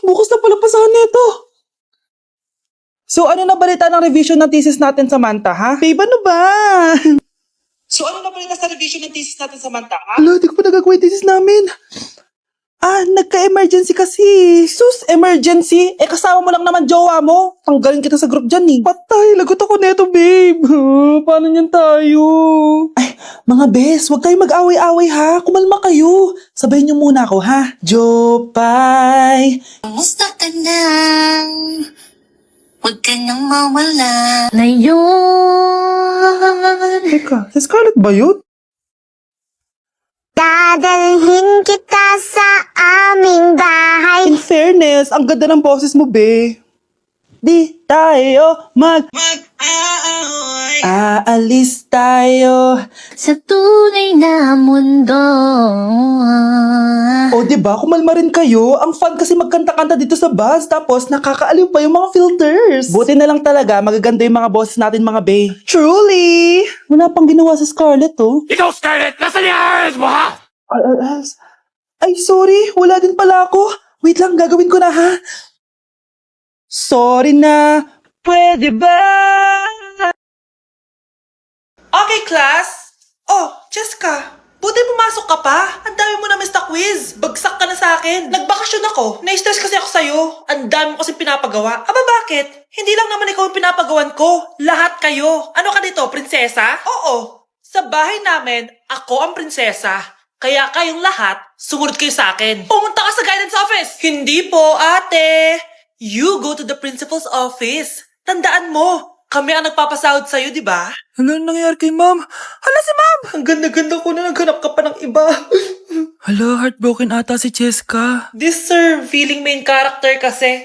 bukas na pala pasahan nito. So ano na balita ng revision ng thesis natin, Samantha, ha? Babe, ano ba? So ano na balita sa revision ng thesis natin, Samantha, ha? Wala, di ko pa nagagawa yung thesis namin. Nagka-emergency kasi. Sus, emergency? Kasama mo lang naman jowa mo. Tanggalin kita sa group dyan eh. Patay, lagot ako neto, babe. Paano niyan tayo? Ay, mga bes, huwag kayo mag-away-away ha. Kumalma kayo. Sabayin niyo muna ako ha. Jopay. Kumusta ka na? Huwag ka nang mawala. Ngayon. Teka, si Scarlett ba yun? Dadalhin kita sa aming bahay. In fairness, ang ganda ng boses mo, be. Di tayo mag-aaway. Aalis tayo Sa tunay na mundo. O diba, kumalma rin kayo. Ang fun kasi magkanta-kanta dito sa bus. Tapos nakakaaliw pa yung mga filters. Buti na lang talaga, magaganda yung mga boses natin, mga bay. Truly! Wala pang ginawa sa Scarlett, oh. Ikaw, Scarlett! Nasaan yung IRS mo, ha? Ay, sorry. Wala din pala ako. Wait lang, gagawin ko na, ha? Sorry na. Pwede ba? Okay, class. Oh, Jessica. Buti pumasok ka pa. Ang dami mo na miss na quiz. Bagsak ka na sa akin. Nagbakasyon ako. Na-stress kasi ako sa'yo. Ang dami mo kasi pinapagawa. Aba, bakit? Hindi lang naman ikaw ang pinapagawan ko. Lahat kayo. Ano ka dito, prinsesa? Oo. Sa bahay namin, ako ang prinsesa. Kaya kayong lahat, sumunod kayo sa akin. Pumunta ka sa guidance office. Hindi po, ate. You go to the principal's office. Tandaan mo, kami ang nagpapasahod sa'yo, di ba? Ano nangyayari kay ma'am? Hala si ma'am! Ang ganda-ganda ko na naghanap ka pa ng iba. Hala, heartbroken ata si Cheska. This sir, feeling main character kasi.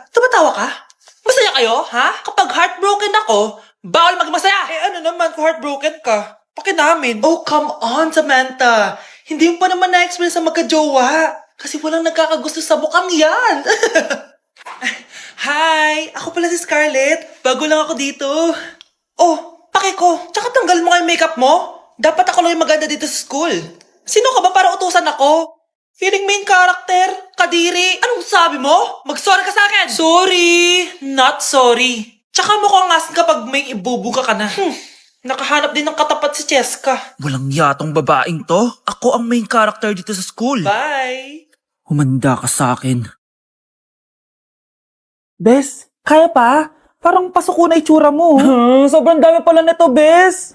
Tumatawa ka? Masaya kayo, ha? Kapag heartbroken ako, bawal magmasaya. Ano naman kung heartbroken ka? Pakinamin. Oh, come on, Samantha. Hindi mo pa naman na-experience sa magka-jowa. Kasi walang nagkakagusto sa mukhang yan. Hi! Ako pala si Scarlett. Bago lang ako dito. Oh, pake ko. Tsaka tanggal mo nga yung makeup mo. Dapat ako lang yung maganda dito sa school. Sino ka ba para utusan ako? Feeling main character? Kadiri? Anong sabi mo? Mag-sorry ka sa akin! Sorry! Not sorry. Tsaka mukhang asin kapag may ibubuga ka na. Nakahanap din ng katapat si Cheska. Walang yatong babaeng to. Ako ang main character dito sa school. Bye! Humanda ka sa akin. Bes, kaya pa? Parang pasuko na itsura mo. Sobrang dami pala nito, Bes.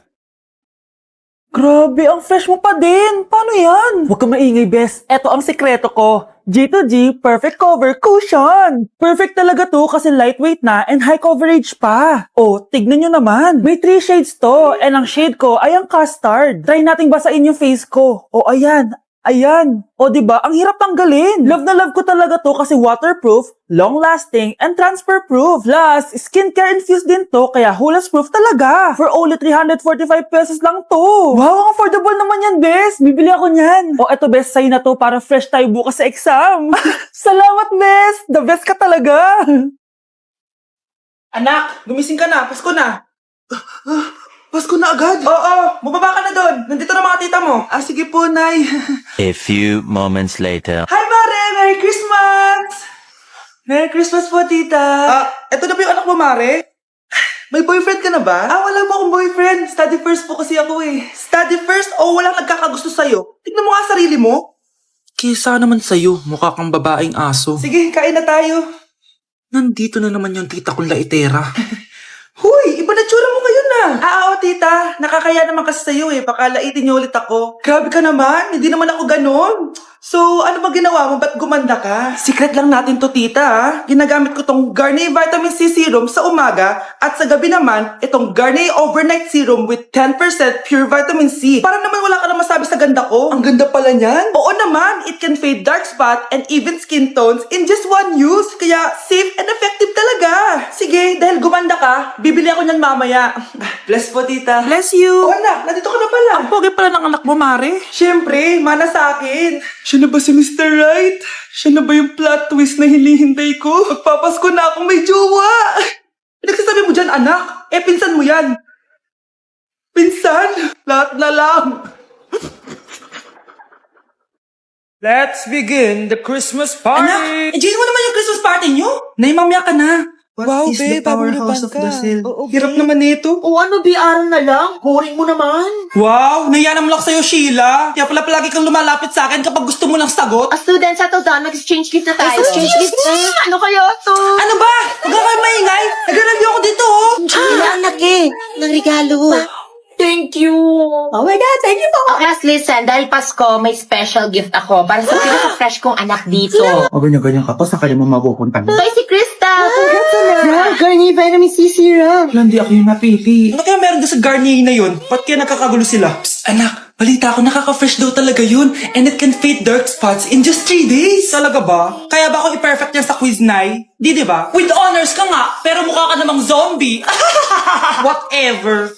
Grabe, ang fresh mo pa din. Paano yan? Huwag ka maingay, Bes. Eto ang sekreto ko. G2G Perfect Cover Cushion. Perfect talaga to kasi lightweight na and high coverage pa. Oh, tignan nyo naman. May 3 shades to and ang shade ko ay ang custard. Try nating basain yung face ko. Oh, ayan. Ayan. O diba, ang hirap tanggalin. Love na love ko talaga to kasi waterproof, long-lasting, and transfer-proof. Plus, skincare infused din to kaya hulas-proof talaga. For only 345 pesos lang to. Wow, ang affordable naman yan, Bes. Bibili ako niyan. O eto, Bes, sa'yo na to para fresh tayo bukas sa exam. Salamat, Bes. The best ka talaga. Anak, gumising ka na. Pasko na. Pasko na agad? Oo, bumaba ka na doon. Nandito na mga tita mo. Sige po, Nay. A few moments later. Hi, Mare! Merry Christmas! Merry Christmas po, tita. Eto na ba yung anak mo, Mare? May boyfriend ka na ba? Wala po akong boyfriend. Study first po kasi ako eh. Study first o walang nagkakagusto sa'yo? Tignan mo nga sarili mo. Kesa naman sa'yo, mukha kang babaeng aso. Sige, kain na tayo. Nandito na naman yung tita kong laitera. Huy, iba na tsura mo ngayon na. Oo, tita. Nakakaya naman kasi sa'yo eh. Baka laitin niyo ulit ako. Grabe ka naman. Hindi naman ako ganon. So, ano ba ginawa mo? Ba't gumanda ka? Secret lang natin to, tita, ha? Ginagamit ko tong Garnier Vitamin C Serum sa umaga at sa gabi naman, itong Garnier Overnight Serum with 10% pure vitamin C. Para naman wala ka na masabi sa ganda ko. Ang ganda pala niyan. Oo naman, it can fade dark spot and even skin tones in just one use. Kaya safe and effective talaga. Sige, dahil gumanda ka, bibili ako niyan mamaya. Bless po, tita. Bless you! Oh, anak, nandito ka na pala. Ang pogi pala ng anak mo, Mare. Siyempre, mana sa akin. Siya na ba si Mr. Right? Siya na ba yung plot twist na hinihintay ko? Magpapasko na akong may jowa! Nagsasabi mo dyan, anak? Pinsan mo yan. Pinsan? Lahat na lang. Let's begin the Christmas party! Anak, enjoy mo naman yung Christmas party nyo. Nay, mamaya ka na. Wow, babe, powerhouse of Brazil. Hirap naman nito. O ano, BR na lang? Boring mo naman. Wow, nahiya naman ako sa'yo, Sheila. Kaya pala palagi kang lumalapit sa akin kapag gusto mo lang sagot. A student, settle down. Mag-exchange gift na tayo. Exchange gift na? Ano kaya to? Ano ba? Huwag ka kayo maingay. Nag-review ako dito, oh. Wala, anak eh. Ng regalo. Thank you. Oh my God, thank you po. Okay, listen. Dahil Pasko, may special gift ako para sa pinaka-fresh kong anak dito. O ganyan-ganyan ka pa, saan ka naman mapupunta mo? Ito si Krista. Congrats na. Yeah, Garnier Vitamin C Serum. Wala, hindi ako yung napili. Ano kaya meron doon sa Garnier na yun? Ba't kaya nagkakagulo sila? Psst, anak, balita ko nakaka-fresh daw talaga yun. And it can fade dark spots in just 3 days. Talaga ba? Kaya ba ako i-perfect yan sa quiz, Nay? Di ba? With honors ka nga, pero mukha ka namang zombie. Whatever.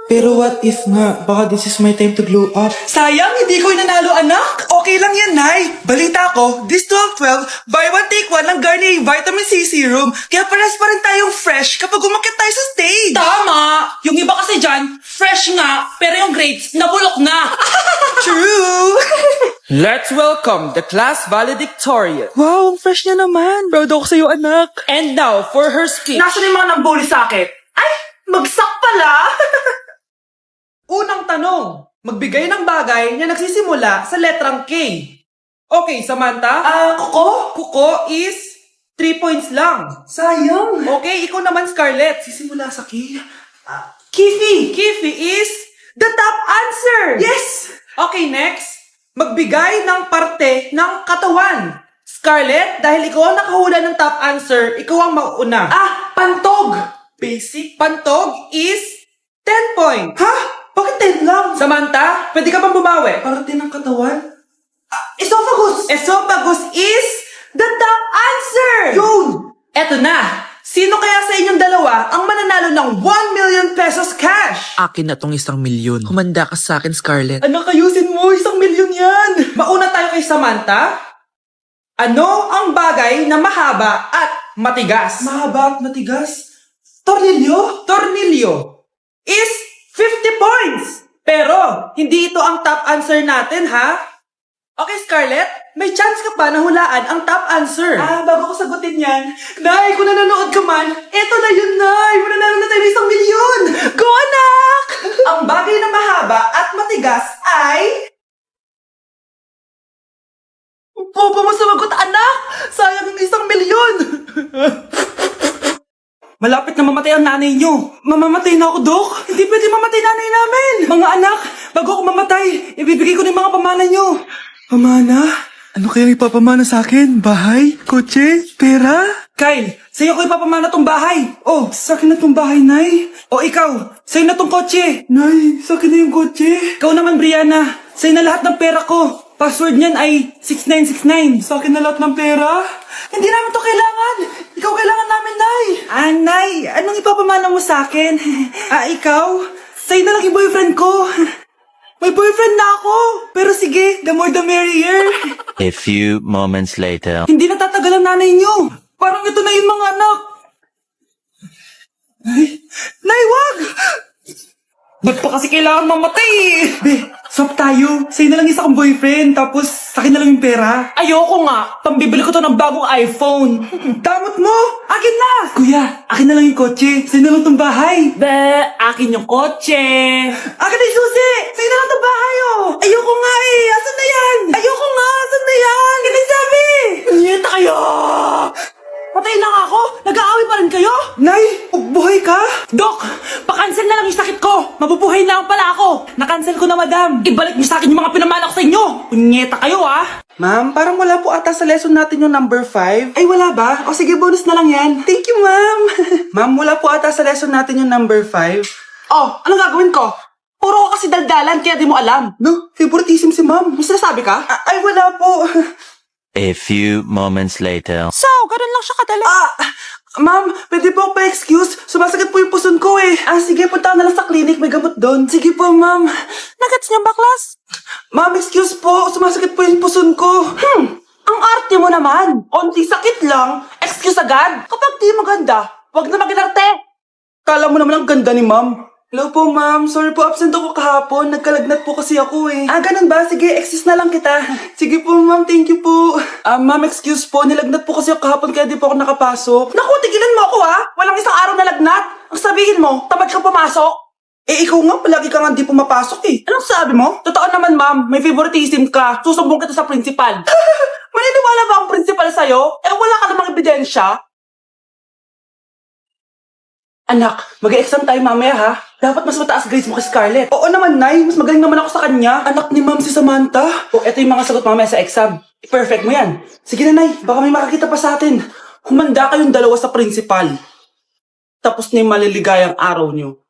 Pero what if nga, baka this is my time to glow up. Sayang, hindi ko nanalo, anak. Okay lang yan, Nay. Balita ko, this 12-12, buy one take one ng Garnier Vitamin C Serum. Kaya pares pa rin tayong fresh kapag umakyat tayo sa stage. Tama! Yung iba kasi dyan, fresh nga, pero yung grades, nabulok na. True! Let's welcome the class valedictorian. Wow, ang fresh niya naman. Proud ako sa'yo, anak. And now for her speech. Nasaan yung mga nambuli sa akin? Ay, bagsak pala! Unang tanong, magbigay ng bagay na nagsisimula sa letrang K. Okay, Samantha? Kuko? Kuko is 3 points lang. Sayang. Okay, ikaw naman, Scarlett. Sisimula sa K. Kifi. Kifi is the top answer. Yes! Okay, next. Magbigay ng parte ng katawan. Scarlett, dahil ikaw ang nakahula ng top answer, ikaw ang mauna. Pantog. Basic. Pantog is 10 points. Ha? Bakit 10 lang? Samantha, pwede ka bang bumawi? Parte ng katawan? Esophagus! Esophagus is the top answer! Yun! Eto na! Sino kaya sa inyong dalawa ang mananalo ng 1 million pesos cash? Akin na tong 1 milyon. Humanda ka sa akin, Scarlett. Anak, ayusin mo! 1 milyon yan! Mauna tayo kay Samantha. Ano ang bagay na mahaba at matigas? Mahaba at matigas? Tornilyo? Tornilyo is 50 points! Pero, hindi ito ang top answer natin, ha? Okay, Scarlett, may chance ka pa na hulaan ang top answer. Bago ko sagutin yan, Nay, kung nanonood ka man, eto na yun, Nay! Mananalo na tayo ng 1 milyon! Go, anak! Ang bagay na mahaba at matigas ay... Bobo mo sumagot, anak! Sayang yung 1 milyon! Malapit na mamatay ang nanay nyo. Mamamatay na ako, Dok. Hindi pwede mamatay nanay namin. Mga anak, bago ako mamatay, ibibigay ko na yung mga pamana nyo. Pamana? Ano kayang ipapamana sa akin? Bahay? Kotse? Pera? Kyle, sa'yo ko ipapamana tong bahay. Oh, sa akin na tong bahay, Nay. O ikaw, sa'yo na tong kotse. Nay, sa akin na yung kotse. Ikaw naman, Brianna, sa'yo na lahat ng pera ko. Password niyan ay 6969. Sa akin na lahat ng pera? Hindi namin to kailangan. Ikaw kailangan namin, Nay. Nay, anong ipapamana mo sa akin? Ikaw? Sa'yo na lang yung boyfriend ko. May boyfriend na ako. Pero sige, the more the merrier. A few moments later. Hindi natatagal ang nanay niyo. Parang ito na yung mga anak. Nay, wag! Ba't pa kasi kailangan mamatay eh? Be, swap tayo. Sa'yo na lang isa kong boyfriend, tapos sa'kin na lang yung pera. Ayoko nga. Pambibili ko to ng bagong iPhone. Damot mo! Akin na! Kuya, akin na lang yung kotse. Sa'yo na lang tong bahay. Be, akin yung kotse. Akin na yung susi! Sa'yo na lang tong bahay oh! Ayoko nga eh! Asan na yan? Ayoko nga! Asan na yan? Ganun sabi! Nyeta kayo! Patay na nga ako! Nag-aaway pa rin kayo? Nay, buhay ka? Dok, pakancel na lang yung sakit ko! Mabubuhay na lang pala ako! Nakancel ko na, madam! Ibalik niyo sa akin yung mga pinamana ko sa inyo! Punyeta kayo, ah! Ma'am, parang wala po ata sa lesson natin yung number 5. Ay, wala ba? O sige, bonus na lang yan. Thank you, ma'am! Ma'am, wala po ata sa lesson natin yung number 5. Oh, anong gagawin ko? Puro ko kasi daldalan, kaya di mo alam. No, favoritism si ma'am. May sinasabi ka? Ay, wala po. A few moments later. So, ganun lang siya kadali. Ma'am, pwede po pa-excuse? Sumasakit po yung puson ko eh. Sige, punta na lang sa clinic. May gamot doon. Sige po, ma'am. Nagets niya ba, class? Ma'am, excuse po. Sumasakit po yung puson ko. Ang arte mo naman. Onti sakit lang. Excuse agad. Kapag di maganda, wag na mag-inarte. Kala mo naman ang ganda ni ma'am. Hello po, ma'am. Sorry po, absent ako kahapon. Nagkalagnat po kasi ako eh. Ganun ba? Sige, excuse na lang kita. Sige po, ma'am. Thank you po. Ma'am, excuse po. Nilagnat po kasi ako kahapon kaya di po ako nakapasok. Naku, tigilan mo ako Walang isang araw na lagnat. Ang sabihin mo, tamad kang pumasok. Ikaw nga, palagi ka nga di pumapasok eh. Anong sabi mo? Totoo naman, ma'am. May favoritism ka. Susumbong kita sa principal. Maniniwala ba ang principal sa'yo? Wala ka namang ebidensya. Anak, mag-exam tayo mamaya ha. Dapat mas mataas grades mo kay Scarlett. Oo naman, Nay. Mas magaling naman ako sa kanya. Anak ni ma'am si Samantha. Eto yung mga sagot mamaya sa exam. Perfect mo yan. Sige na, Nay. Baka may makakita pa sa atin. Humanda kayong dalawa sa principal. Tapos na yung maliligayang araw nyo.